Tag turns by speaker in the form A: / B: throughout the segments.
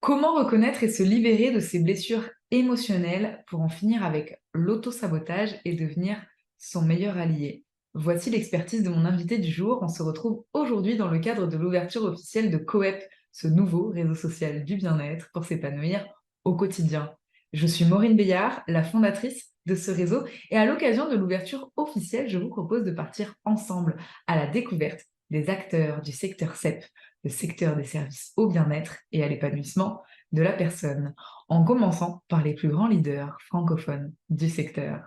A: Comment reconnaître et se libérer de ces blessures émotionnelles pour en finir avec l'auto-sabotage et devenir son meilleur allié? Voici l'expertise de mon invité du jour. On se retrouve aujourd'hui dans le cadre de l'ouverture officielle de Coep, ce nouveau réseau social du bien-être pour s'épanouir au quotidien. Je suis Maureen Béillard, la fondatrice de ce réseau, et à l'occasion de l'ouverture officielle, je vous propose de partir ensemble à la découverte des acteurs du secteur CEP, le secteur des services au bien-être et à l'épanouissement de la personne, en commençant par les plus grands leaders francophones du secteur.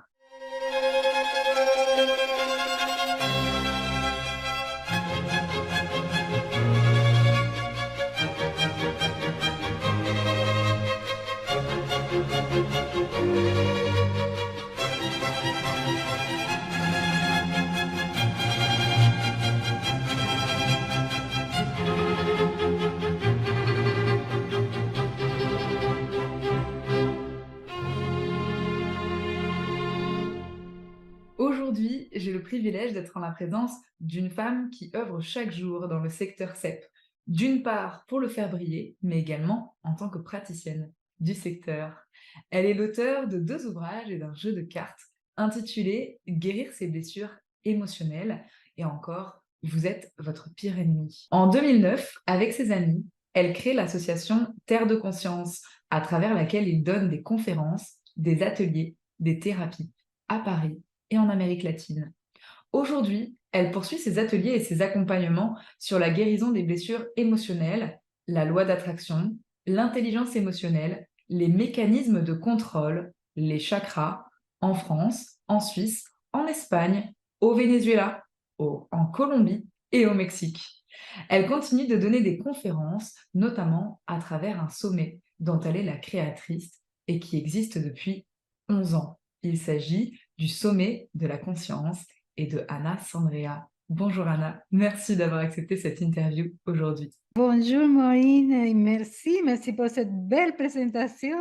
A: Aujourd'hui, j'ai le privilège d'être en la présence d'une femme qui œuvre chaque jour dans le secteur CEP, d'une part pour le faire briller, mais également en tant que praticienne du secteur. Elle est l'auteure de deux ouvrages et d'un jeu de cartes intitulé Guérir ses blessures émotionnelles et encore Vous êtes votre pire ennemi. En 2009, avec ses amis, elle crée l'association Terre de Conscience, à travers laquelle il donne des conférences, des ateliers, des thérapies à Paris et en Amérique latine. Aujourd'hui, elle poursuit ses ateliers et ses accompagnements sur la guérison des blessures émotionnelles, la loi d'attraction, l'intelligence émotionnelle, les mécanismes de contrôle, les chakras, en France, en Suisse, en Espagne, au Venezuela, en Colombie et au Mexique. Elle continue de donner des conférences, notamment à travers un sommet dont elle est la créatrice et qui existe depuis 11 ans. Il s'agit du sommet de la conscience et de Anna Sandrea. Bonjour Anna, merci d'avoir accepté cette interview aujourd'hui.
B: Bonjour Maureen et merci pour cette belle présentation.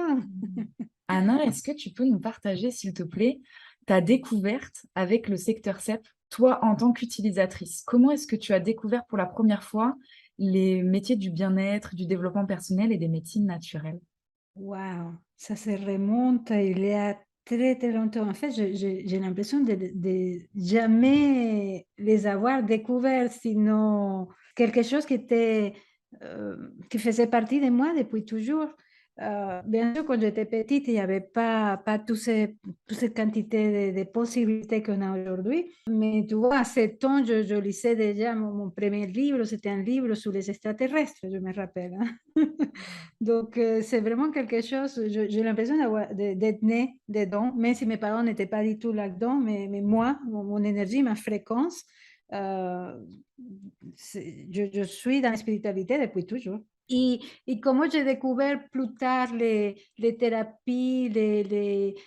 A: Anna, est-ce que tu peux nous partager, s'il te plaît, ta découverte avec le secteur CEP, toi en tant qu'utilisatrice? Comment est-ce que tu as découvert pour la première fois les métiers du bien-être, du développement personnel et des médecines naturelles?
B: Wow, ça se remonte à il y a très très longtemps. En fait, j'ai l'impression de jamais les avoir découverts, sinon quelque chose qui faisait partie de moi depuis toujours. Bien sûr, quand j'étais petite, il n'y avait pas toutes ces quantités de possibilités qu'on a aujourd'hui. Mais tu vois, à 7 ans, je lisais déjà mon premier livre, c'était un livre sur les extraterrestres, je me rappelle, hein. Donc, c'est vraiment quelque chose, j'ai l'impression d'être née dedans, même si mes parents n'étaient pas du tout là-dedans, mais moi, mon énergie, ma fréquence, euh, je suis dans la spiritualité depuis toujours. Et comment j'ai découvert plus tard les thérapies,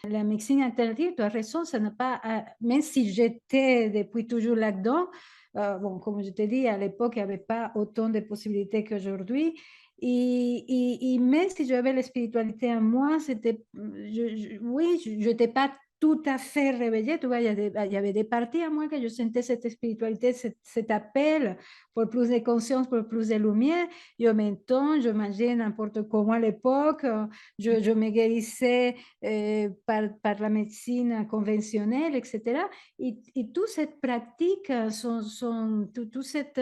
B: la médecine alternative, tu as raison, ça n'a pas, même si j'étais depuis toujours là-dedans, bon, comme je t'ai dit, à l'époque, il n'y avait pas autant de possibilités qu'aujourd'hui. Et même si j'avais la spiritualité en moi, c'était, oui, je n'étais pas tout à fait réveillée. Tu vois, il y avait des parties à moi que je sentais cette spiritualité, cet appel pour plus de conscience, pour plus de lumière. Et en même temps, je mangeais n'importe comment à l'époque. Je me guérissais par la médecine conventionnelle, etc. Et toute cette pratique, tout cet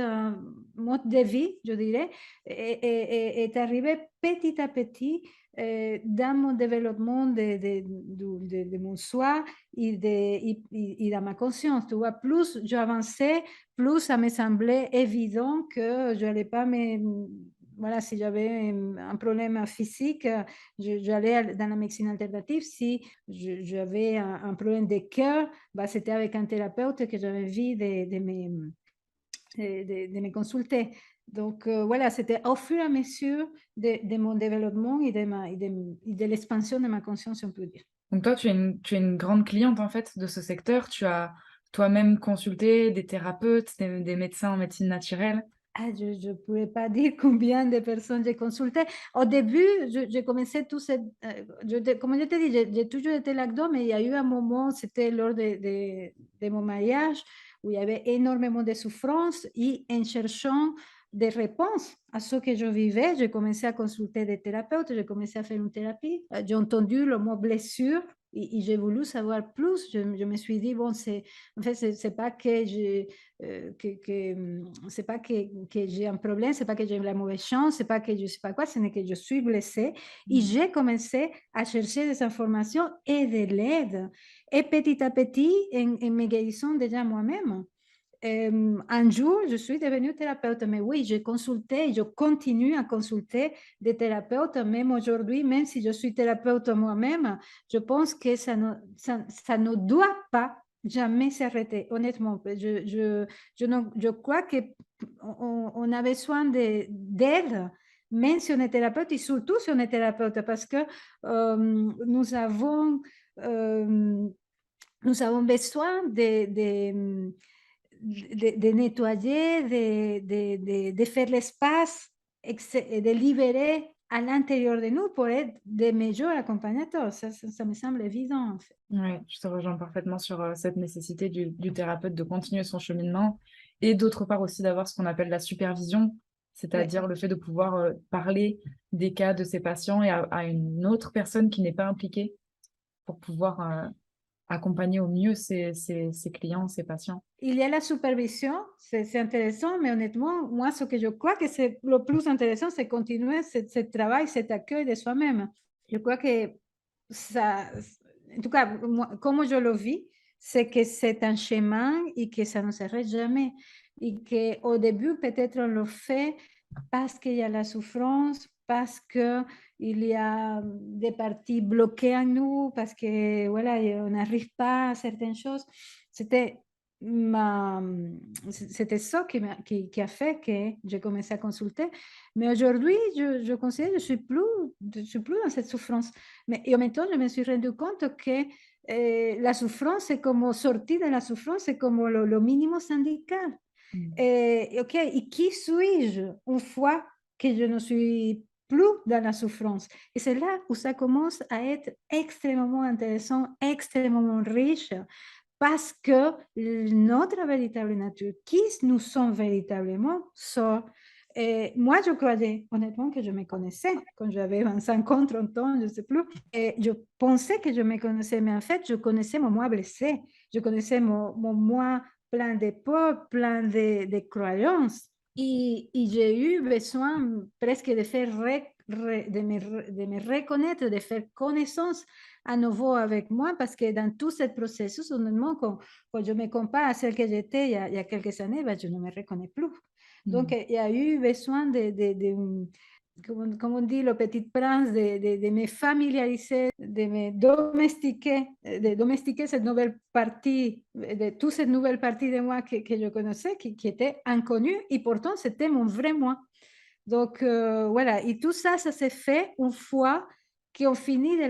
B: mode de vie, je dirais, est arrivé petit à petit dans mon développement de mon soi et dans ma conscience. Tu vois, plus j'avançais, plus ça me semblait évident que je n'allais pas me... Voilà, si j'avais un problème physique, j'allais dans la médecine alternative. Si j'avais un problème de cœur, bah, c'était avec un thérapeute que j'avais envie de me consulter. Donc, voilà, c'était au fur et à mesure de mon développement et de l'expansion de ma conscience, on peut dire.
A: Donc toi, tu es une grande cliente en fait de ce secteur. Tu as toi-même consulté des thérapeutes, des médecins en médecine naturelle.
B: Ah, je ne pourrais pas dire combien de personnes j'ai consulté. Au début, j'ai commencé tout cette, comme je te dis, j'ai toujours été là-dedans, mais il y a eu un moment, c'était lors de mon mariage, où il y avait énormément de souffrance et en cherchant des réponses à ce que je vivais. J'ai commencé à consulter des thérapeutes, j'ai commencé à faire une thérapie. J'ai entendu le mot blessure et j'ai voulu savoir plus. Je me suis dit, bon, en fait, c'est pas que c'est pas que j'ai un problème, c'est pas que j'ai la mauvaise chance, c'est pas que je sais pas quoi, ce n'est que je suis blessée. Et
A: Mmh.
B: j'ai commencé à chercher des informations et de l'aide. Et petit à petit, en me guérissant déjà moi-même. Un jour, je suis devenue thérapeute, mais oui, j'ai consulté, je continue à consulter des thérapeutes, même aujourd'hui, même si je suis thérapeute moi-même, je pense que ça ne doit pas jamais s'arrêter, honnêtement. Je crois qu'on a besoin d'aide, même si on est thérapeute, et surtout si on est thérapeute, parce que nous avons... euh, nous avons besoin de nettoyer, de faire l'espace et de libérer à l'intérieur de nous pour être des meilleurs accompagnateurs. Ça me semble évident, en fait.
A: Ouais, je te rejoins parfaitement sur, cette nécessité du thérapeute de continuer son cheminement et d'autre part aussi d'avoir ce qu'on appelle la supervision,
B: Ouais.
A: c'est-à-dire le fait de pouvoir, parler des cas de ses patients et à une autre personne qui n'est pas impliquée pour pouvoir, accompagner au mieux ses clients, ses patients.
B: Il y a la supervision, c'est intéressant, mais honnêtement, moi, ce que je crois que c'est le plus intéressant, c'est continuer ce travail, cet accueil de soi-même. Je crois que ça, en tout cas, moi, comme je le vis, c'est que c'est un chemin et que ça ne s'arrête jamais. Et qu'au début, peut-être on le fait parce qu'il y a la souffrance, parce qu'il y a des parties bloquées en nous, parce que voilà, on n'arrive pas à certaines choses. C'était ma, c'était ça qui a fait que j'ai commencé à consulter. Mais aujourd'hui, je considère que je suis plus dans cette souffrance. Mais et en même temps, je me suis rendu compte que la souffrance, c'est comme sortir de la souffrance, c'est comme le minimum syndical.
A: Mmh.
B: OK, et qui suis-je une fois que je ne suis plus dans la souffrance? Et c'est là où ça commence à être extrêmement intéressant, extrêmement riche, parce que notre véritable nature, qui nous sommes véritablement, sort. Et moi, je croyais honnêtement que je me connaissais quand j'avais 25 ans, 30 ans, je ne sais plus. Et je pensais que je me connaissais, mais en fait, je connaissais mon moi blessé. Je connaissais mon moi plein de peur, plein de croyances. Et j'ai eu besoin presque de faire de me reconnaître, de faire connaissance à nouveau avec moi, parce que dans tout ce processus, honnêtement, quand je me compare à celle que j'étais il y a quelques années, ben, je ne me reconnais plus. Donc,
A: Mmh.
B: il y a eu besoin comme on dit, le petit prince, de me familiariser, de me domestiquer, de domestiquer cette nouvelle partie, de toute cette nouvelle partie de moi que je connaissais, qui était inconnue, et pourtant c'était mon vrai moi. Donc, voilà, et tout ça, ça s'est fait une fois qu'on finit de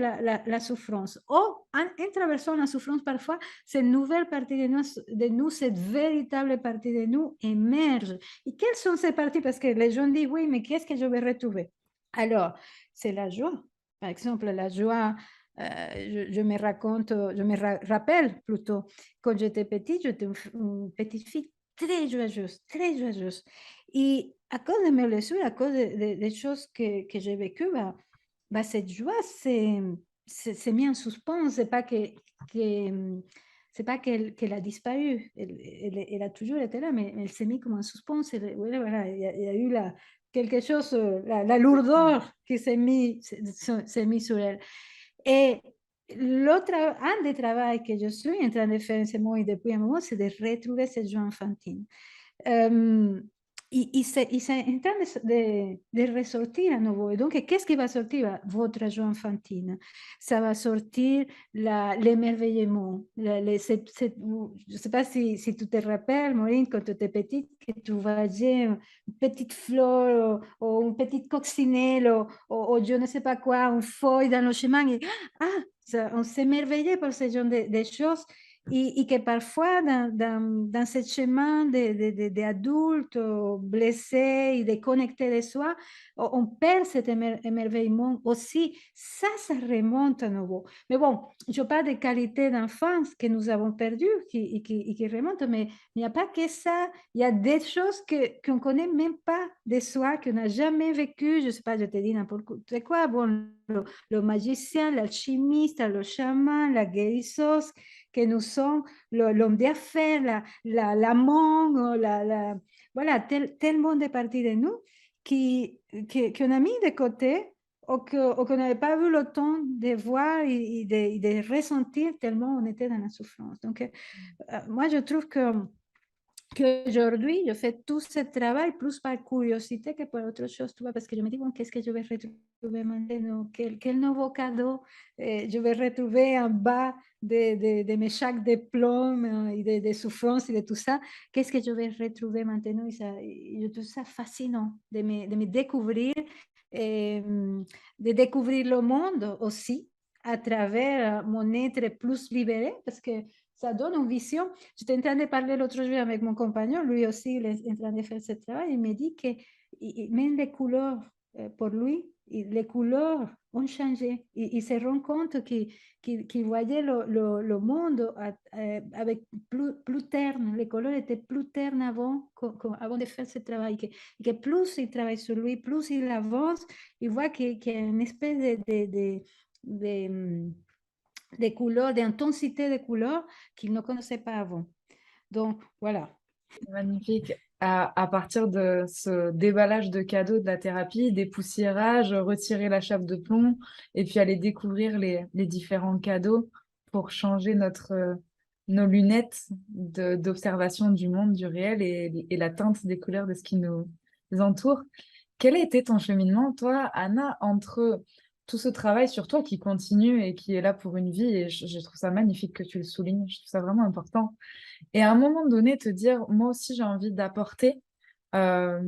B: la souffrance. Ou en traversant la souffrance, parfois, cette nouvelle partie de nous, cette véritable partie de nous émerge. Et quelles sont ces parties? Parce que les gens disent, oui, mais qu'est-ce que je vais retrouver? Alors, c'est la joie. Par exemple, la joie, je me raconte, je me rappelle plutôt, quand j'étais petite, j'étais une petite fille très joyeuse, très joyeuse. Et à cause de mes blessures, à cause des choses que j'ai vécues, bah, cette joie s'est mis en suspens. Que, c'est pas qu'elle a disparu. Elle a toujours été là, mais elle s'est mise comme en suspens. Voilà, voilà, il y a eu quelque chose, la lourdeur qui s'est mis sur elle. Et un des travaux que je suis en train de faire en ce moment et depuis un moment, c'est de retrouver cette joie infantile. Hem, y c'est en train de ressortir à nouveau. Et donc, qu'est-ce qui va sortir? Bah, votre joie infantile. Ça va sortir l'émerveillement, je ne sais pas si tu te rappelles, Maureen, quand tu étais petite, que tu voyais une petite fleur ou une petite coccinelle ou je ne sais pas quoi, une feuille dans le chemin et ah! Ça on s'émerveillait par ce genre de choses Et que parfois, dans ce chemin d'adultes blessés et déconnectés de soi, on perd cet émerveillement aussi. Ça remonte à nouveau. Mais bon, je parle des qualités d'enfance que nous avons perdues et qui remontent, mais il n'y a pas que ça. Il y a des choses qu'on ne connaît même pas de soi, qu'on n'a jamais vécues. Je ne sais pas, je te dis n'importe quoi. Bon, le magicien, l'alchimiste, le chaman, la guérisseuse, que nous sommes, l'homme d'affaires, l'amant, voilà, tellement de parties de nous qu'on a mis de côté ou qu'on n'avait pas eu le temps de voir et de ressentir tellement on était dans la souffrance. Donc, moi, je trouve qu'aujourd'hui, je fais tout ce travail plus par curiosité que par autre chose, tu vois, parce que je me dis, bon, qu'est-ce que je vais retrouver maintenant? Quel nouveau cadeau je vais retrouver en bas de mes sacs de plomb et de souffrance et de tout ça? Qu'est-ce que je vais retrouver maintenant? Et je trouve ça fascinant de me découvrir et de découvrir le monde aussi à travers mon être plus libéré, parce que ça donne une vision. J'étais en train de parler l'autre jour avec mon compagnon, lui aussi, il est en train de faire ce travail, il me dit que même les couleurs, pour lui, les couleurs ont changé. Il se rend compte qu'il voyait le monde avec plus terne, les couleurs étaient plus ternes avant de faire ce travail, que plus il travaille sur lui, plus il avance, il voit qu'il y a une espèce de des couleurs, d'intensité de couleurs qu'il ne connaissait pas avant. Donc, voilà.
A: Magnifique. À partir de ce déballage de cadeaux de la thérapie, dépoussiérage, retirer la chape de plomb et puis aller découvrir les différents cadeaux pour changer nos lunettes d'observation du monde, du réel et la teinte des couleurs de ce qui nous entoure. Quel a été ton cheminement, toi, Anna, entre tout ce travail sur toi qui continue et qui est là pour une vie, et je trouve ça magnifique que tu le soulignes, je trouve ça vraiment important. Et à un moment donné, te dire, moi aussi, j'ai envie d'apporter euh,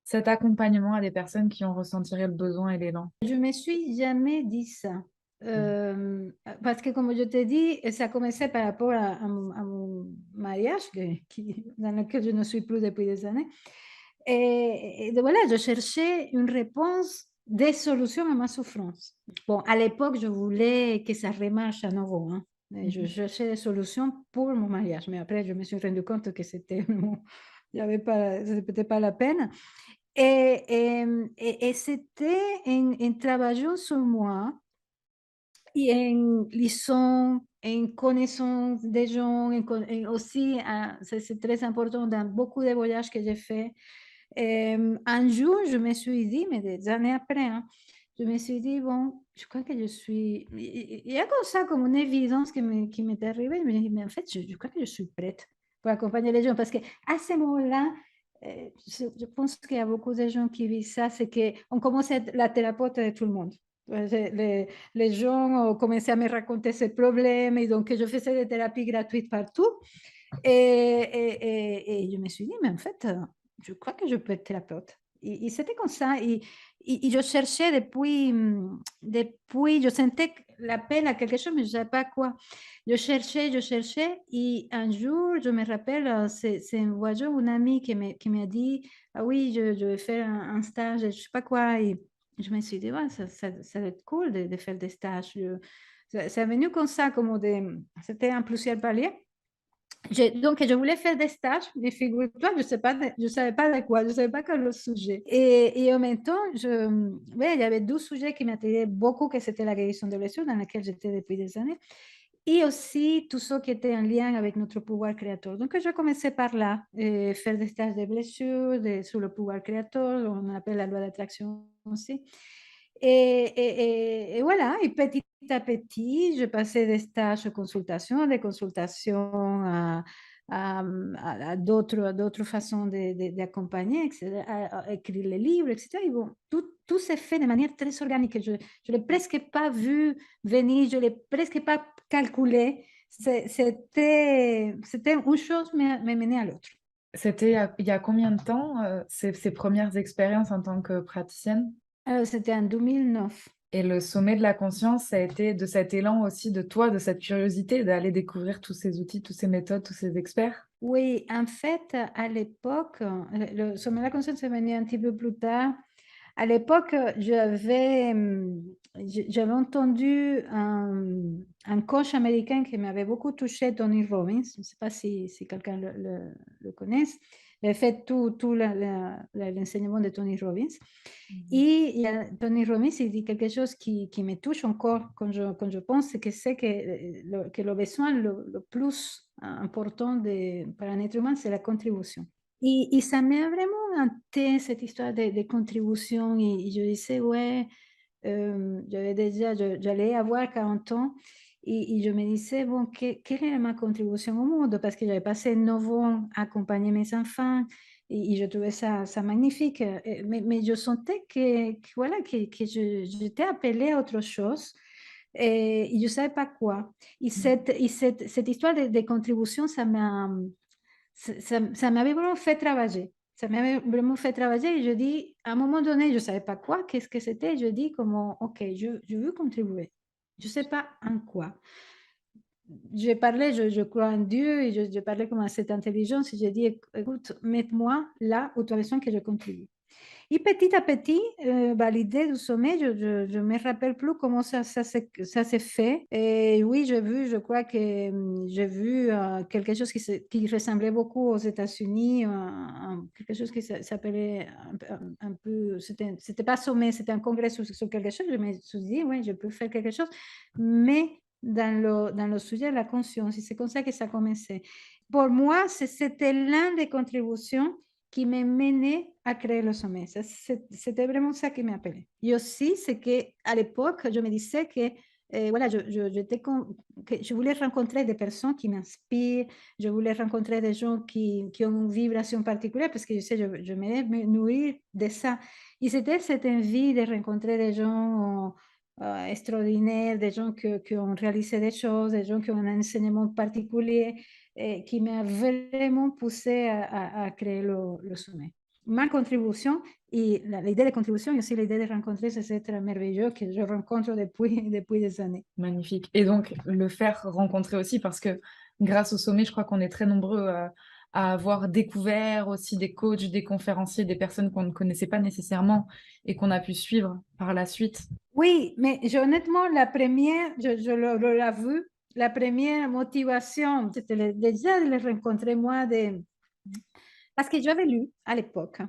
A: cet accompagnement à des personnes qui en ressentiraient le besoin et l'élan.
B: Je me suis jamais dit ça. Parce que comme je te dis, ça a commencé par rapport à mon mariage, dans lequel je ne suis plus depuis des années. Et voilà, je cherchais une réponse, des solutions à ma souffrance. Bon, à l'époque, je voulais que ça remarche à nouveau, hein. Et je
A: Mhm.
B: cherchais des solutions pour mon mariage. Mais après, je me suis rendu compte que c'était, il y avait pas, c'était pas la peine. Et c'était en travaillant sur moi et en lisant, en connaissant des gens, aussi, c'est très important dans beaucoup de voyages que j'ai fait. Un jour, je me suis dit, mais des années après, hein, je me suis dit, bon, je crois que je suis. Il y a comme ça, comme une évidence qui m'est arrivée. Je me dis, mais en fait, je crois que je suis prête pour accompagner les gens. Parce qu'à ce moment-là, je pense qu'il y a beaucoup de gens qui vivent ça, c'est qu'on commence à être la thérapeute de tout le monde. Les gens ont commencé à me raconter ces problèmes et donc je faisais des thérapies gratuites partout. Et je me suis dit, mais en fait, je crois que je peux être thérapeute. Et c'était comme ça. Et je cherchais depuis, je sentais l'appel à quelque chose, mais je ne savais pas quoi. Je cherchais. Et un jour, je me rappelle, c'est un voyage, une amie qui m'a dit, ah oui, je vais faire un stage, je ne sais pas quoi. Et je me suis dit, ouais, ça va être cool de faire des stages. Ça est venu comme ça, c'était en plusieurs paliers. Donc, je voulais faire des stages, mais figure-toi, je ne savais pas de quoi, je ne savais pas quel le sujet. Et en même temps, ouais, il y avait 2 sujets qui m'attrayaient beaucoup, que c'était la guérison des blessures, dans laquelle j'étais depuis des années, et aussi tout ce qui était en lien avec notre pouvoir créateur. Donc, je commençais par là, faire des stages de blessures, sur le pouvoir créateur, on appelle la loi d'attraction aussi. Et voilà, et petit à petit, je passais des stages de consultation, des consultations à d'autres façons d'accompagner, etc., à écrire les livres, etc. Et bon, tout s'est fait de manière très organique. Je ne l'ai presque pas vu venir, je ne l'ai presque pas calculé. C'était une chose, mais menée à l'autre.
A: C'était il y a combien de temps, ces premières expériences en tant que praticienne?
B: C'était en 2009.
A: Et le sommet de la conscience, ça a été de cet élan aussi de toi, de cette curiosité d'aller découvrir tous ces outils, toutes ces méthodes, tous ces experts?
B: Oui, en fait, à l'époque, le sommet de la conscience est venu un petit peu plus tard. À l'époque, j'avais entendu un coach américain qui m'avait beaucoup touché, Tony Robbins. Je ne sais pas si quelqu'un le connaît. J'ai fait tout l'enseignement de Tony Robbins.
A: Mmh.
B: Et il y a Tony Robbins, il dit quelque chose qui me touche encore quand je pense, c'est que le besoin le plus important pour un être humain, c'est la contribution. Et ça m'a vraiment hanté cette histoire de contribution et je disais: «Ouais», j'allais avoir 40 ans et je me disais: «Bon, quelle est ma contribution au monde?» parce que j'avais passé 9 ans à accompagner mes enfants et je trouvais ça magnifique, mais je sentais que voilà, que j'étais appelée à autre chose et je ne savais pas quoi. Et cette histoire de contribution, ça m'avait vraiment fait travailler. Ça m'avait vraiment fait travailler et je dis, à un moment donné, je ne savais pas quoi, qu'est-ce que c'était. Je dis comment, OK, je veux contribuer. Je ne sais pas en quoi. Je parlais, je crois en Dieu et je parlais comme à cette intelligence et j'ai dit, écoute, mets-moi là où tu as besoin que je contribue. Et petit à petit, bah, l'idée du sommet, je me rappelle plus comment ça s'est fait. Et oui, j'ai vu, je crois que, j'ai vu, quelque chose qui ressemblait beaucoup aux États-Unis, quelque chose qui s'appelait un peu c'était pas sommet, c'était un congrès sur quelque chose. Je me suis dit: «Oui, je peux faire quelque chose», mais dans le sujet de la conscience et c'est comme ça que ça a commencé. Pour moi, c'était l'un des contributions qui m'a mené à créer le sommet. C'était vraiment ça qui m'a appelé. Et aussi, c'est qu'à l'époque, je me disais que voilà, que je voulais rencontrer des personnes qui m'inspirent, je voulais rencontrer des gens qui ont une vibration particulière parce que je sais, je voulais me nourrir de ça. Et c'était cette envie de rencontrer des gens extraordinaires, des gens qui ont réalisé des choses, des gens qui ont un enseignement particulier qui m'a vraiment poussé à créer le sommet. Ma contribution et l'idée de contribution et aussi l'idée de rencontrer ces êtres merveilleux que je rencontre depuis des années.
A: Magnifique et donc le faire rencontrer aussi parce que grâce au sommet, je crois qu'on est très nombreux à avoir découvert aussi des coachs, des conférenciers, des personnes qu'on ne connaissait pas nécessairement et qu'on a pu suivre par la suite.
B: Oui, mais honnêtement, la première, je l'ai vu, la première motivation, c'était déjà de les rencontrer moi, parce que j'avais lu à l'époque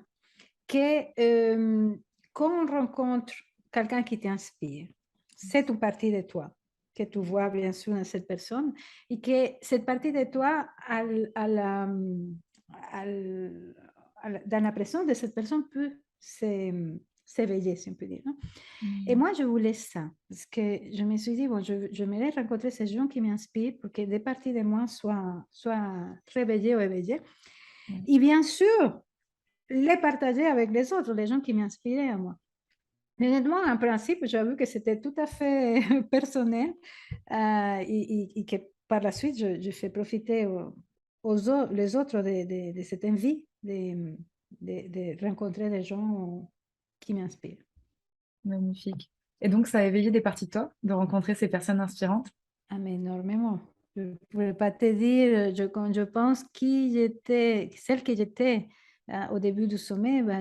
B: que quand on rencontre quelqu'un qui t'inspire, c'est une partie de toi que tu vois bien sûr dans cette personne et que cette partie de toi, dans la présence de cette personne, peut s'éveiller, si on peut dire. Non. Et
A: Mmh.
B: moi, je voulais ça, parce que je me suis dit, bon, je voulais rencontrer ces gens qui m'inspirent pour que des parties de moi soient réveillées ou éveillées.
A: Ouais.
B: Et bien sûr, les partager avec les autres, les gens qui m'inspiraient à moi. Mais honnêtement, en principe, j'avoue que c'était tout à fait personnel et que par la suite, je fais profiter les autres de cette envie de rencontrer des gens qui m'inspirent.
A: Magnifique et donc ça a éveillé des parties de toi de rencontrer ces personnes inspirantes?
B: Ah, mais énormément. Je ne pourrais pas te dire, quand je pense qui j'étais, celle que j'étais au début du sommet, bah,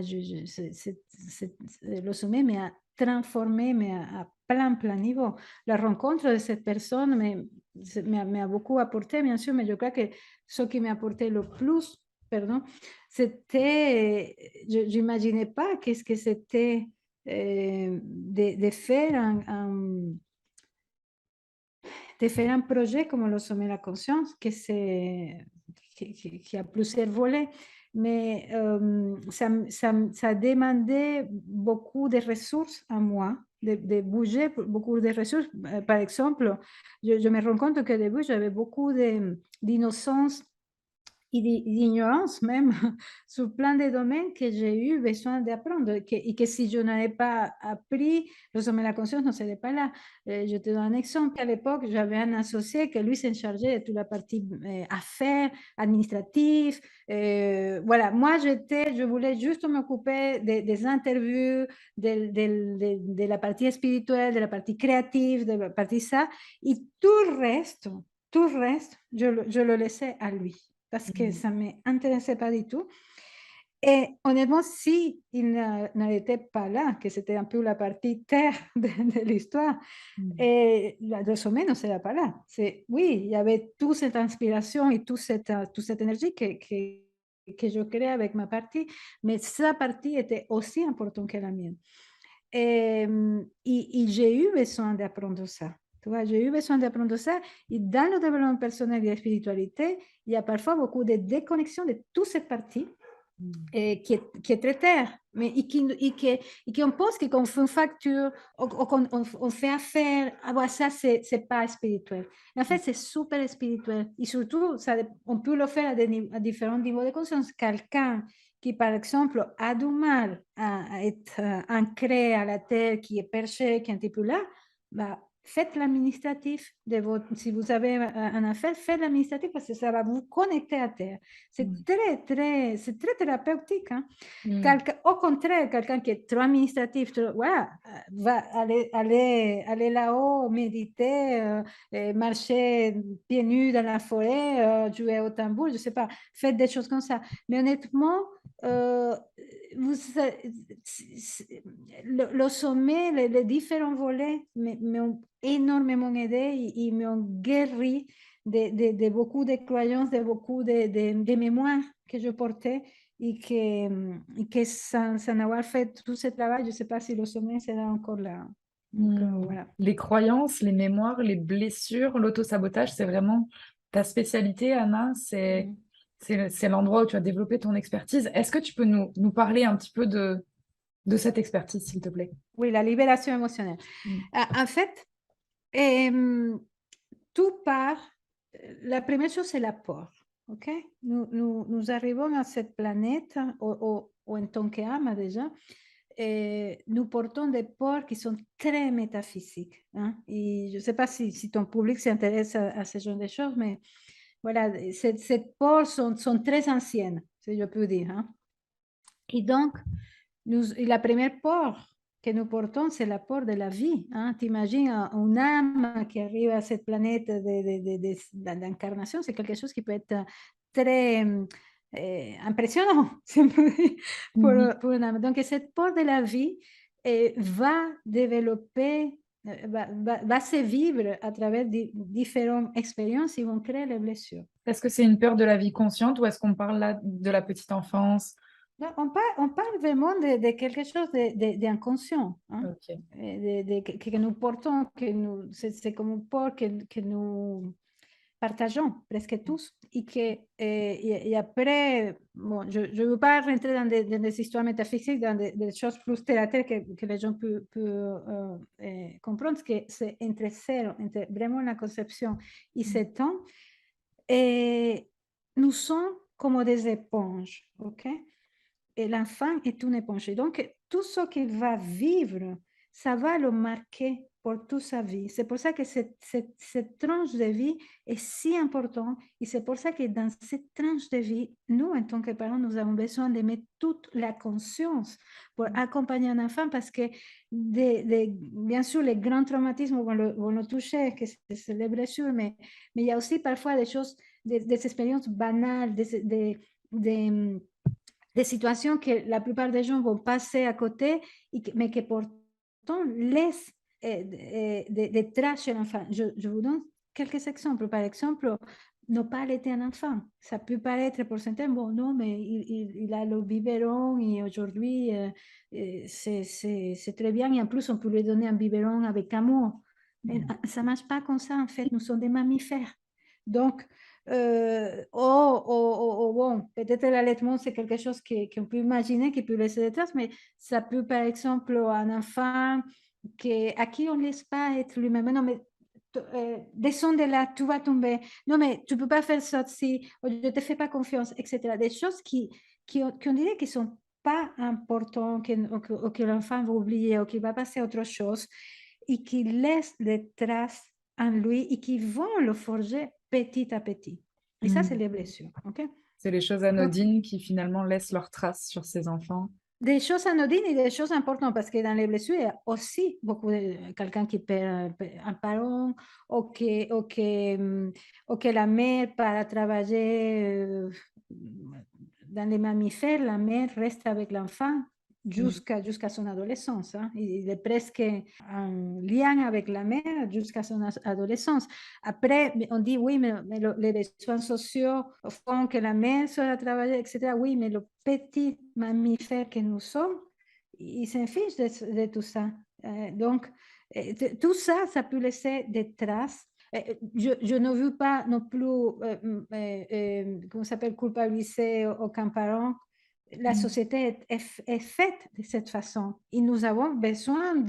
B: le sommet m'a transformée, mais à plein niveau. La rencontre de cette personne m'a beaucoup apporté, bien sûr, mais je crois que ce qui m'a apporté le plus, pardon, c'était, je n'imaginais pas qu'est-ce que c'était de faire de faire un projet comme le sommet de la conscience, qui a plusieurs volets, mais ça demandait beaucoup de ressources à moi, de bouger beaucoup de ressources. Par exemple, je me rends compte qu'au début, j'avais beaucoup d'innocence et d'ignorance même sur plein de domaines que j'ai eu besoin d'apprendre et que si je n'avais pas appris, le sommet de la conscience ne serait pas là. Je te donne un exemple. À l'époque, j'avais un associé que lui s'en chargeait de toute la partie affaires, administratives. Voilà, moi, je voulais juste m'occuper des interviews, de la partie spirituelle, de la partie créative, de la partie ça. Et tout le reste, je le laissais à lui parce que
A: Mmh.
B: ça ne m'intéressait pas du tout. Et honnêtement, si il n'était pas là, que c'était un peu la partie terre de l'histoire,
A: Mmh.
B: et le sommet ne serait pas là. Oui, il y avait toute cette inspiration et toute cette énergie que je créais avec ma partie, mais sa partie était aussi importante que la mienne. Et j'ai eu besoin d'apprendre ça. Tu vois, j'ai eu besoin d'apprendre ça. Et dans le développement personnel et la spiritualité, il y a parfois beaucoup de déconnexion de toute cette partie
A: Mmh.
B: qui est très terre, mais et qui on pense que qu'on fait une facture, ou qu'on on fait affaire, ah, bah, ça, c'est pas spirituel. En fait, c'est super spirituel. Et surtout, ça, on peut le faire à différents niveaux de conscience. Quelqu'un qui, par exemple, a du mal à être ancré à la terre, qui est perché, qui est un petit peu là, bah, faites l'administratif de votre, si vous avez un affaire, faites l'administratif parce que ça va vous connecter à terre.
A: Mmh.
B: C'est très thérapeutique, hein.
A: Mmh.
B: Au contraire, quelqu'un qui est trop administratif, voilà, va aller là-haut, méditer, marcher pieds nus dans la forêt, jouer au tambour, je ne sais pas, faites des choses comme ça. Mais honnêtement, euh, vous, le sommet, les différents volets m'ont énormément aidé, ils m'ont guéri de beaucoup de croyances, de beaucoup de mémoires que je portais et que sans avoir fait tout ce travail, je ne sais pas si le sommet sera encore là. Donc,
A: Mmh.
B: voilà.
A: Les croyances, les mémoires, les blessures, l'autosabotage, c'est vraiment ta spécialité, Anna. C'est
B: Mm.
A: c'est l'endroit où tu as développé ton expertise. Est-ce que tu peux nous parler un petit peu de cette expertise, s'il te plaît?
B: Oui, la libération émotionnelle.
A: Mmh.
B: En fait, euh, tout part, la première chose, c'est la peur. OK? Nous arrivons à cette planète, ou en tant qu'âme déjà, et nous portons des peurs qui sont très métaphysiques, hein. Et je ne sais pas si ton public s'intéresse à ce genre de choses, mais voilà, ces peurs sont très anciennes, si je peux dire, hein. Et donc, et la première peur que nous portons, c'est la peur de la vie, hein. T'imagines une âme qui arrive à cette planète d'incarnation, c'est quelque chose qui peut être très impressionnant, si on peut dire,
A: Mmh mh.
B: pour une âme. Donc, cette peur de la vie va développer, va se vivre à travers différentes expériences qui vont créer les blessures.
A: Est-ce que c'est une peur de la vie consciente ou est-ce qu'on parle là de la petite enfance?
B: Non, on parle vraiment de quelque chose d'inconscient, hein,
A: OK.
B: que nous portons, c'est comme un port que nous partageons presque tous et et après, bon, je ne veux pas rentrer dans des histoires métaphysiques, dans des choses plus terre à terre que les gens peuvent comprendre, que c'est entre zéro, entre vraiment la conception et
A: Mmh.
B: 7 ans, et nous sommes comme des éponges, ok? Et l'enfant est une éponge. Et donc, tout ce qu'il va vivre, ça va le marquer pour toute sa vie. C'est pour ça que cette tranche de vie est si importante. Et c'est pour ça que dans cette tranche de vie, nous, en tant que parents, nous avons besoin de mettre toute la conscience pour accompagner un enfant parce que, bien sûr, les grands traumatismes vont le toucher, que c'est les blessures, mais il y a aussi parfois des choses, des expériences banales, des des situations que la plupart des gens vont passer à côté, mais que pourtant laissent des traces chez l'enfant. Je vous donne quelques exemples. Par exemple, ne pas allaiter un enfant. Ça peut paraître pour certains, bon, non, mais il a le biberon et aujourd'hui, c'est très bien. Et en plus, on peut lui donner un biberon avec amour. Mais
A: Mmh.
B: ça ne marche pas comme ça, en fait. Nous sommes des mammifères. Donc, bon, peut-être l'allaitement, c'est quelque chose qu'on peut imaginer, qui peut laisser des traces, mais ça peut, par exemple, un enfant à qui on ne laisse pas être lui-même. Non, mais descends de là, tu vas tomber. Non, mais tu peux pas faire ça aussi, ou je te fais pas confiance, etc. Des choses qu'on dirait qui sont pas importantes, ou que l'enfant va oublier, ou qu'il va passer à autre chose, et qui laissent des traces en lui et qui vont le forger petit à petit. Et ça, c'est
A: Mmh.
B: les blessures, ok?
A: C'est les choses
B: Donc,
A: anodines qui finalement laissent leurs traces sur ces enfants.
B: des choses anodines et des choses importantes, parce que dans les blessures, il y a aussi beaucoup de quelqu'un qui perd un parent, ou que la mère part travailler dans les mammifères, la mère reste avec l'enfant
A: Mmh.
B: jusqu'à son adolescence, hein. Il est presque en lien avec la mère jusqu'à son adolescence. Après, on dit oui, mais les besoins sociaux font que la mère soit à travailler, etc. Oui, mais le petit mammifère que nous sommes, il s'en fiche de tout ça. Donc, tout ça, ça peut laisser des traces. Je ne veux pas non plus, comment ça s'appelle, culpabiliser aucun parent. La
A: Mmh.
B: société est faite de cette façon. Et nous avons besoin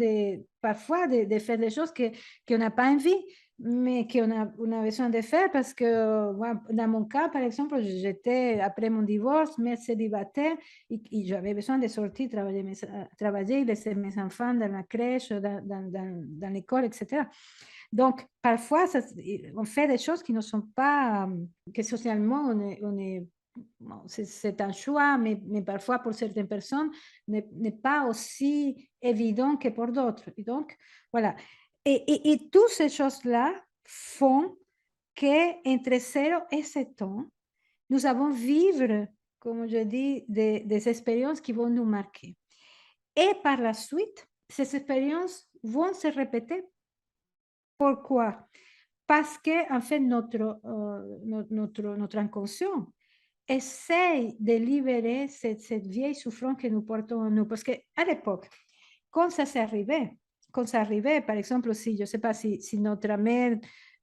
B: parfois de faire des choses qu'on n'a pas envie, mais on a besoin de faire parce que, moi, dans mon cas, par exemple, j'étais, après mon divorce, mère célibataire et j'avais besoin de sortir, travailler, laisser mes enfants dans la crèche, dans l'école, etc. Donc, parfois, on fait des choses qui ne sont pas, que socialement, bon, c'est un choix, mais parfois pour certaines personnes, n'est pas aussi évident que pour d'autres. Et donc, voilà. Et toutes ces choses-là font qu'entre 0 et 7 ans, nous allons vivre, comme je dis, des expériences qui vont nous marquer. Et par la suite, ces expériences vont se répéter. Pourquoi? Parce que, en fait, notre inconscient essaye de libérer cette vieille souffrance que nous portons en nous. Parce qu'à l'époque, quand ça arrivait, par exemple, si, je ne sais pas, si notre mère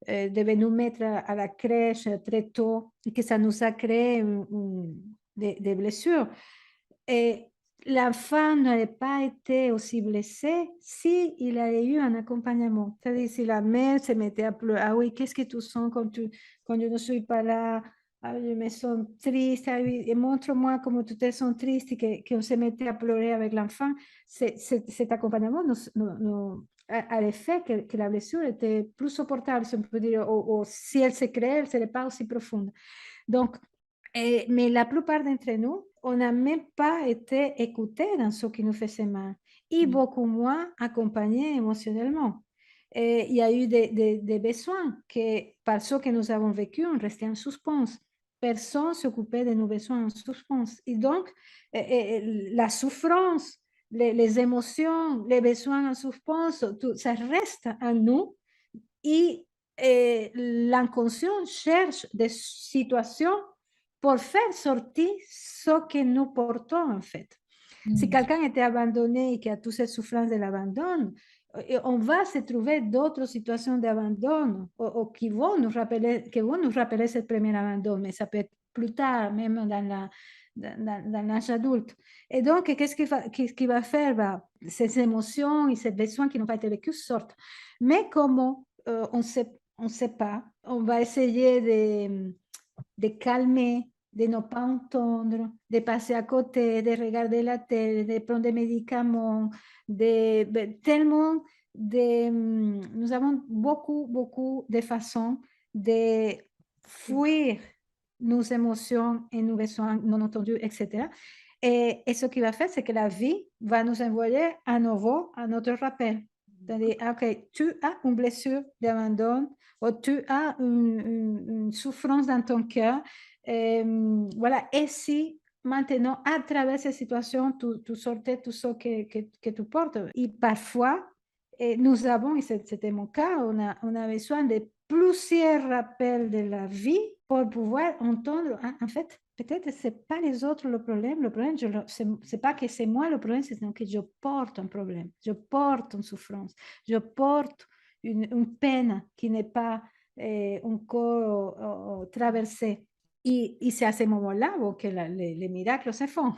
B: devait nous mettre à la crèche très tôt et que ça nous a créé des blessures, et l'enfant n'aurait pas été aussi blessé si il avait eu un accompagnement. C'est-à-dire si la mère se mettait à pleurer, ah oui, qu'est-ce que tu sens quand je ne suis pas là? Ah, je me sens triste, ah oui, et montre-moi comment tu te sens triste, et qu'on se mettait à pleurer avec l'enfant. Cet accompagnement a l'effet que la blessure était plus supportable, si on peut dire, ou si elle se crée, elle ne serait pas aussi profonde. Donc, mais la plupart d'entre nous, on n'a même pas été écoutés dans ce qui nous faisait mal, et
A: Mmh.
B: beaucoup moins accompagnés émotionnellement. Et il y a eu des besoins que, par ce que nous avons vécu, on restait en suspens. Personne s'occupait de nos besoins en suspens. Et donc, la souffrance, les émotions, les besoins en suspens, tout, ça reste en nous, et l'inconscient cherche des situations pour faire sortir ce que nous portons, en fait. Si
A: Mmh.
B: quelqu'un était abandonné et qui a toute cette souffrance de l'abandon, on va se trouver d'autres situations d'abandon, ou qui vont nous rappeler ce premier abandon, mais ça peut être plus tard, même dans l'âge adulte. Et donc, qu'est-ce qu'il va faire? Bah, ces émotions et ces besoins qui n'ont pas été vécus sortent. Mais comment? On sait pas. On va essayer de calmer, de ne pas entendre, de passer à côté, de regarder la télé, de prendre des médicaments, tellement nous avons beaucoup, beaucoup de façons de fuir nos émotions et nos besoins non entendus, etc. Et ce qui va faire, c'est que la vie va nous envoyer à nouveau un autre rappel. C'est-à-dire, OK, tu as une blessure d'abandon, ou tu as une souffrance dans ton cœur. Voilà. Et si maintenant, à travers ces situations, tu sortais tout ce que tu portes. Et parfois, nous avons, et c'était mon cas, on a besoin de plusieurs rappels de la vie pour pouvoir entendre, en fait, peut-être c'est pas les autres le problème, c'est pas que c'est moi le problème, c'est que je porte un problème, je porte une souffrance, je porte une peine qui n'est pas encore traversée. Et c'est à ce moment-là bon, que les miracles se font,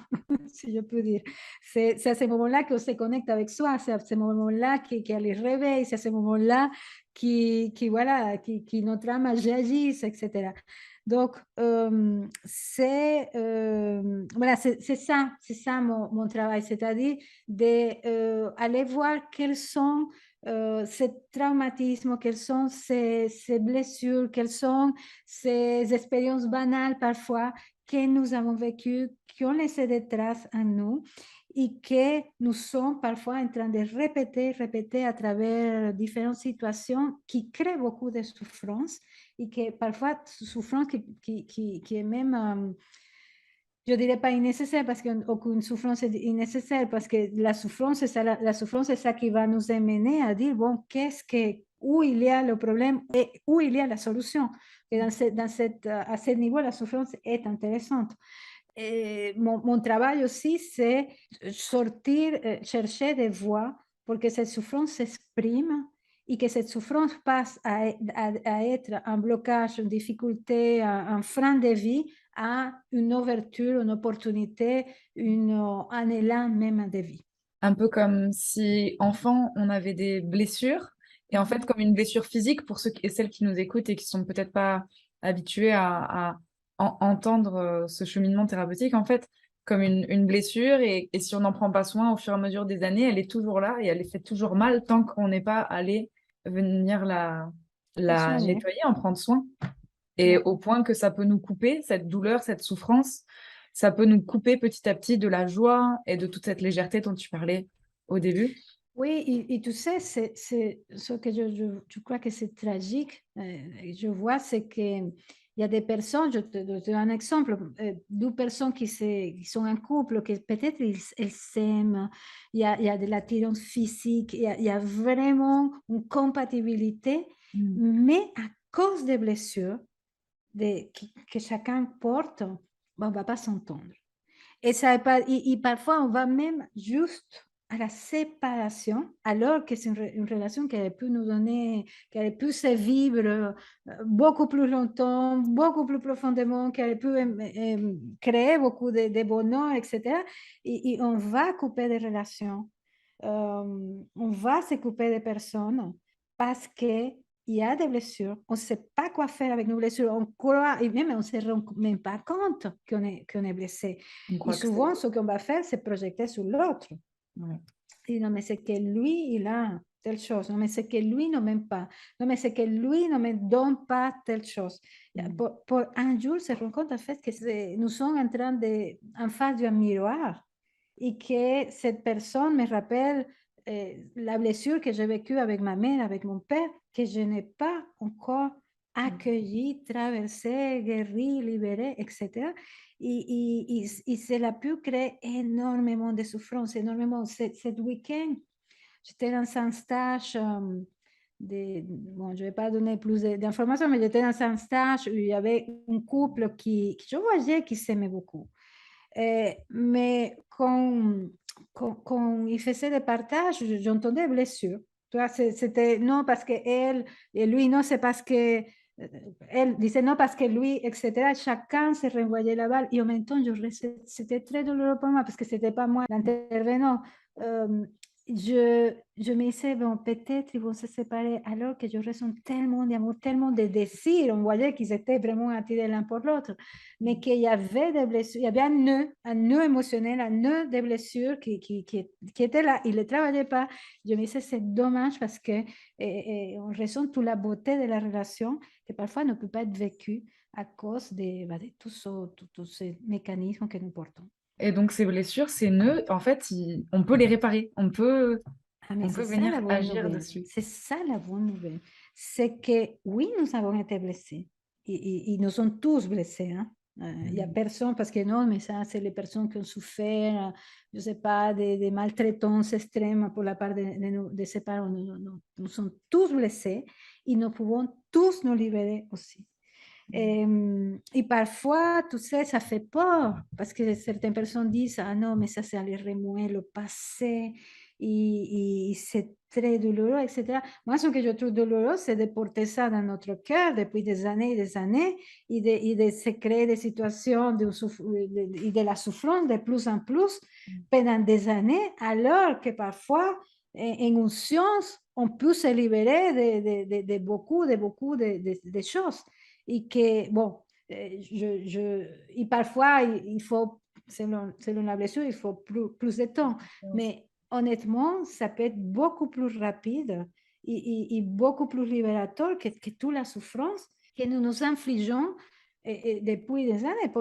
B: si je peux dire. C'est à ce moment-là qu'on se connecte avec soi, c'est à ce moment-là qu'il y a les réveils, c'est à ce moment-là voilà, qui notre âme agisse, etc. Donc, voilà, c'est ça mon travail, c'est-à-dire d'aller voir quels sont ces traumatismes, quelles sont ces blessures, quelles sont ces expériences banales parfois que nous avons vécues, qui ont laissé des traces en nous et que nous sommes parfois en train de répéter à travers différentes situations qui créent beaucoup de souffrance et que parfois souffrance qui est même, je dirais pas nécessaire parce qu'aucune souffrance est nécessaire parce que la souffrance, c'est ça, la souffrance, c'est ça qui va nous amener à dire, bon, où il y a le problème et où il y a la solution. Et à ce niveau, la souffrance est intéressante. Et mon travail aussi, c'est sortir, chercher des voies pour que cette souffrance s'exprime et que cette souffrance passe à être un blocage, une difficulté, un frein de vie à une ouverture, une opportunité, un élan même de vie.
A: Un peu comme si, enfant, on avait des blessures, et en fait,
B: Mhm.
A: comme une blessure physique, pour ceux et celles qui nous écoutent et qui sont peut-être pas habitués à entendre ce cheminement thérapeutique, en fait, comme une blessure, et si on n'en prend pas soin au fur et à mesure des années, elle est toujours là et elle est fait toujours mal tant qu'on n'est pas allé venir
B: La
A: la
B: soigner.
A: nettoyer, en prendre soin. Et
B: Ouais.
A: au point que ça peut nous couper, cette douleur, cette souffrance, ça peut nous couper petit à petit de la joie et de toute cette légèreté dont tu parlais au début.
B: Oui, et tu sais, c'est ce que je crois que c'est tragique. Je vois, c'est qu'il y a des personnes, je te donne un exemple, deux personnes qui sont en couple, que peut-être elles s'aiment, il y a de l'attirance physique, il y a vraiment une compatibilité,
A: Mm.
B: mais à cause des blessures que chacun porte, ben, on ne va pas s'entendre. Et parfois, on va même juste à la séparation, alors que c'est une relation qui aurait pu nous donner, qui aurait pu se vivre beaucoup plus longtemps, beaucoup plus profondément, qui aurait pu créer beaucoup de bonheur, etc. Et on va couper des relations, on va se couper de personnes parce que il y a des blessures, on ne sait pas quoi faire avec nos blessures, on croit, et même on ne se rend même pas compte qu'on est blessé.
A: On
B: Et
A: croit que c'est...
B: souvent, ce qu'on va faire, c'est projeter sur l'autre.
A: Ouais.
B: Et non, mais c'est que lui, il a telle chose. Non, mais c'est que lui ne m'aime pas. Non, mais c'est que lui ne me donne pas telle chose.
A: Mm.
B: Pour un jour, se rend compte en fait que nous sommes en train de, en face d'un miroir et que cette personne me rappelle la blessure que j'ai vécue avec ma mère, avec mon père, que je n'ai pas encore accueilli, traversé, guéri, libéré, etc. Et cela peut créer énormément de souffrance, énormément. Cet week-end, j'étais dans un stage bon, je ne vais pas donner plus d'informations, mais j'étais dans un stage où il y avait un couple qui je voyais qui s'aimait beaucoup. Mais quand il faisait des partages, j'entendais des blessures. Tu vois, c'était non parce que elle et lui, non, c'est parce que elle disait non parce que lui, etc. Chacun se renvoyait la balle et en même temps, c'était très douloureux pour moi parce que c'était pas moi l'intervenant. Euh, je me disais, bon, peut-être ils vont se séparer alors que je ressens tellement d'amour, tellement de désir. On voyait qu'ils étaient vraiment attirés l'un pour l'autre, mais qu'il y avait des blessures, il y avait un nœud émotionnel, un nœud de blessures qui était là. Il ne le travaillait pas. Je me disais, c'est dommage parce que on ressent toute la beauté de la relation que parfois ne peut pas être vécue à cause de tous ces mécanismes que nous portons.
A: Et donc ces blessures, ces nœuds, en fait, on peut les réparer.
B: Ah, mais
A: On
B: c'est
A: peut
B: ça
A: venir
B: la bonne
A: agir
B: nouvelle.
A: dessus.
B: C'est ça la bonne nouvelle. C'est que oui, nous avons été blessés. Et nous sommes tous blessés. Hein. Il n'y a
A: Mm.
B: personne, parce que non, mais ça, c'est les personnes qui ont souffert, je ne sais pas, des maltraitances extrêmes pour la part de ses parents. Nous sommes tous blessés et nous pouvons tous nous libérer aussi. Et parfois, tu sais, ça fait peur, parce que certaines personnes disent, ah non, mais ça, c'est aller remuer le passé, et c'est très douloureux, etc. Moi, ce que je trouve douloureux, c'est de porter ça dans notre cœur depuis des années et des années et de se créer des situations et de la souffrance de plus en plus pendant des années, alors que parfois, en une science, on peut se libérer de beaucoup de choses. Et que, bon, et parfois, il faut, selon la blessure, il faut plus de temps. Mais honnêtement, ça peut être beaucoup plus rapide et beaucoup plus libérateur que toute la souffrance que nous nous infligeons depuis des années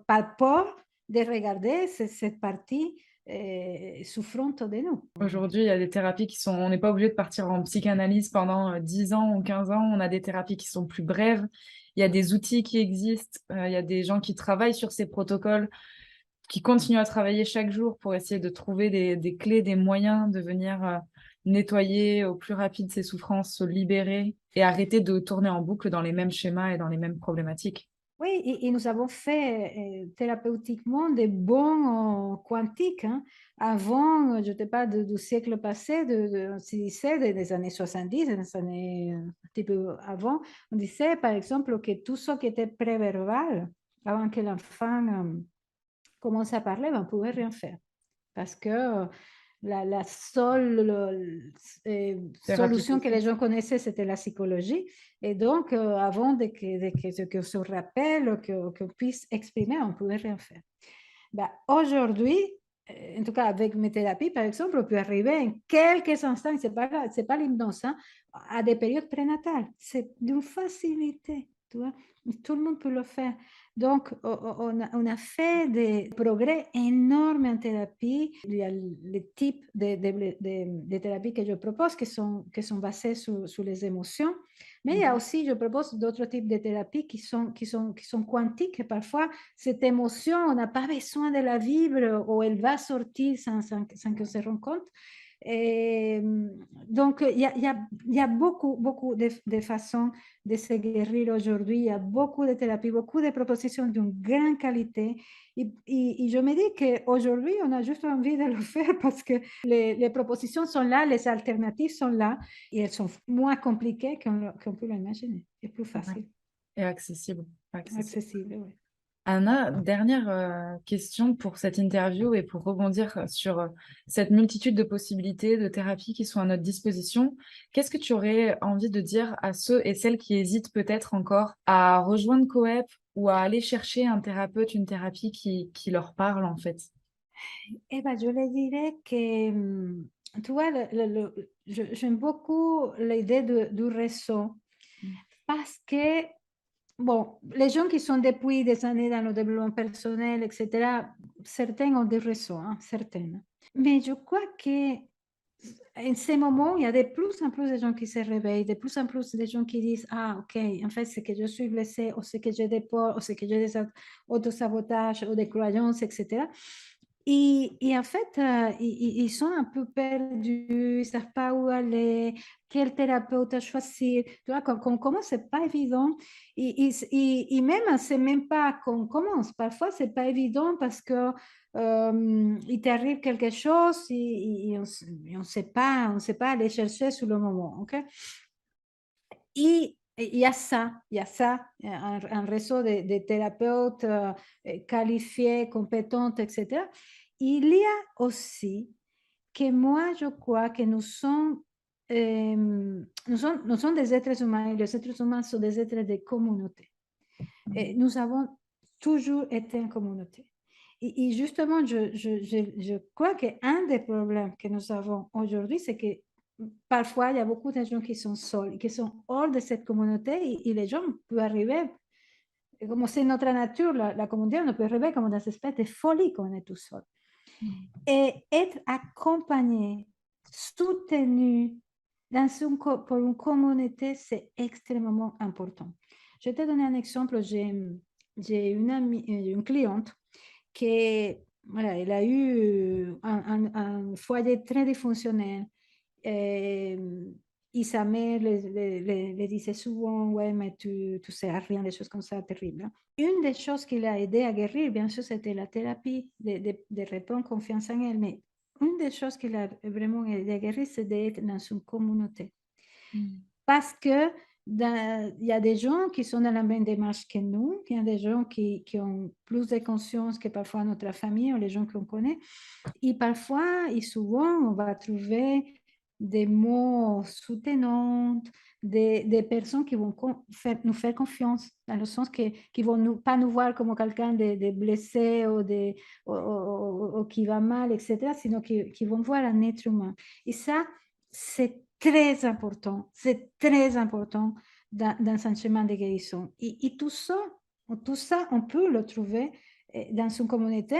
B: par peur de regarder cette partie souffrante de nous.
A: Aujourd'hui, il y a des thérapies qui sont on n'est pas obligé de partir en psychanalyse pendant, 10 ans ou 15 ans. On a des thérapies qui sont plus brèves. Il y a des outils qui existent, il y a des gens qui travaillent sur ces protocoles, qui continuent à travailler chaque jour pour essayer de trouver des clés, des moyens de venir, nettoyer au plus rapide ces souffrances, se libérer et arrêter de tourner en boucle dans les mêmes schémas et dans les mêmes problématiques.
B: Oui, et nous avons fait thérapeutiquement des bons quantiques, hein. Avant, je te parle du siècle passé, on se disait des années 70, des années un petit peu avant, on disait par exemple que tout ce qui était préverbal, avant que l'enfant commence à parler, ben, on ne pouvait rien faire. Parce que la seule
A: Thérapie
B: solution que les
A: possible.
B: gens connaissaient, c'était la psychologie. Et donc, avant que se rappelle, qu'on puisse exprimer, on ne pouvait rien faire. Ben, aujourd'hui, en tout cas avec mes thérapies, par exemple, on peut arriver en quelques instants, c'est pas l'hypnose, hein, à des périodes prénatales. C'est d'une facilité, tu vois. Tout le monde peut le faire. Donc, on a fait des progrès énormes en thérapie. Il y a les types de thérapies que je propose qui sont basées sur les émotions. Mais il y a aussi, je propose d'autres types de thérapies qui sont quantiques. Et parfois, cette émotion, on n'a pas besoin de la vivre ou elle va sortir sans qu'on se rende compte. Et donc, il y a beaucoup, beaucoup de façons de se guérir aujourd'hui. Il y a beaucoup de thérapies, beaucoup de propositions d'une grande qualité. Et je me dis qu'aujourd'hui, on a juste envie de le faire parce que les propositions sont là, les alternatives sont là et elles sont moins compliquées qu'on peut l'imaginer et plus
A: Ouais,
B: facile,
A: et accessible, accessible.
B: accessible. Oui.
A: Anna, dernière question pour cette interview et pour rebondir sur cette multitude de possibilités de thérapies qui sont à notre disposition. Qu'est-ce que tu aurais envie de dire à ceux et celles qui hésitent peut-être encore à rejoindre Coep ou à aller chercher un thérapeute, une thérapie qui leur parle en fait?
B: Eh ben, je le dirais que, tu vois, j'aime beaucoup l'idée du réseau
A: Mm.
B: parce que, bon, les gens qui sont depuis des années dans le développement personnel, etc., certains ont des réseaux, hein, certaines. Mais je crois que en ce moment, il y a de plus en plus de gens qui se réveillent, de plus en plus de gens qui disent, ah, ok, en fait, c'est que je suis blessée, ou c'est que j'ai des peurs, ou c'est que j'ai des autosabotages, ou des croyances, etc. Et en fait, ils sont un peu perdus, ils ne savent pas où aller, quel thérapeute choisir. Tu vois, quand on commence, ce n'est pas évident. Et même, c'est même pas qu'on commence. Parfois, ce n'est pas évident parce que il t'arrive quelque chose et on ne sait pas aller chercher sur le moment. Ok. Et il y a ça, un réseau de thérapeutes qualifiés, compétents, etc. Il y a aussi que moi, je crois que nous sommes des êtres humains et les êtres humains sont des êtres de communauté. Et nous avons toujours été en communauté. Et justement, je crois qu'un des problèmes que nous avons aujourd'hui, c'est que parfois, il y a beaucoup de gens qui sont seuls, qui sont hors de cette communauté et les gens peuvent arriver, et comme c'est notre nature, la communauté, on peut arriver comme dans cette espèce de folie quand on est tout seul. Et être accompagné, soutenu pour une communauté, c'est extrêmement important. Je vais te donner un exemple. J'ai une cliente qui, voilà, elle a eu un foyer très dysfonctionnel. Et sa mère le disait souvent, ouais, mais tu sais rien, des choses comme ça, terribles. Une des choses qui l'a aidé à guérir, bien sûr, c'était la thérapie, de reprendre confiance en elle. Mais une des choses qui l'a vraiment aidé à guérir, c'est d'être dans une communauté.
A: Mmh.
B: Parce que il y a des gens qui sont dans la même démarche que nous, il y a des gens qui ont plus de conscience que parfois notre famille ou les gens qu'on connaît. Et parfois et souvent, on va trouver des mots soutenants, des personnes qui vont nous faire confiance, dans le sens que qui vont pas nous voir comme quelqu'un de blessé ou qui va mal, etc., sinon qui vont voir un être humain. Et ça, c'est très important dans un chemin de guérison. Et tout ça, on peut le trouver dans une communauté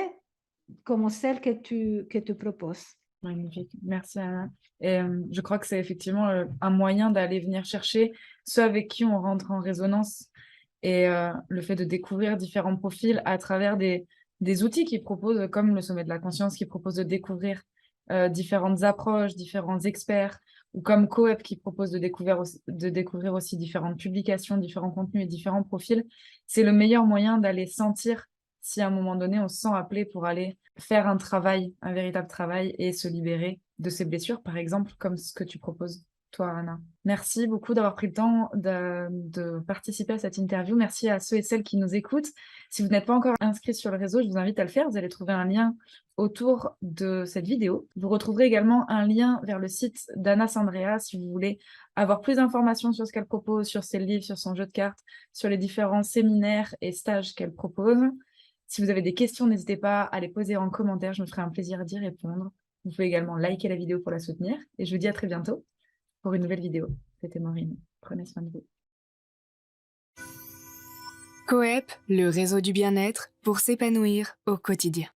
B: comme celle que tu proposes.
A: Magnifique, merci Anna. Et je crois que c'est effectivement un moyen d'aller venir chercher ceux avec qui on rentre en résonance et le fait de découvrir différents profils à travers des outils qui proposent, comme le sommet de la conscience, qui propose de découvrir différentes approches, différents experts, ou comme Coep qui propose de découvrir aussi différentes publications, différents contenus et différents profils. C'est le meilleur moyen d'aller sentir si à un moment donné on se sent appelé pour aller faire un travail, un véritable travail et se libérer de ses blessures, par exemple, comme ce que tu proposes, toi, Anna. Merci beaucoup d'avoir pris le temps de participer à cette interview. Merci à ceux et celles qui nous écoutent. Si vous n'êtes pas encore inscrit sur le réseau, je vous invite à le faire. Vous allez trouver un lien autour de cette vidéo. Vous retrouverez également un lien vers le site d'Anna Sandrea si vous voulez avoir plus d'informations sur ce qu'elle propose, sur ses livres, sur son jeu de cartes, sur les différents séminaires et stages qu'elle propose. Si vous avez des questions, n'hésitez pas à les poser en commentaire, je me ferai un plaisir d'y répondre. Vous pouvez également liker la vidéo pour la soutenir. Et je vous dis à très bientôt pour une nouvelle vidéo. C'était Maureen. Prenez soin de vous.
C: Coep, le réseau du bien-être pour s'épanouir au quotidien.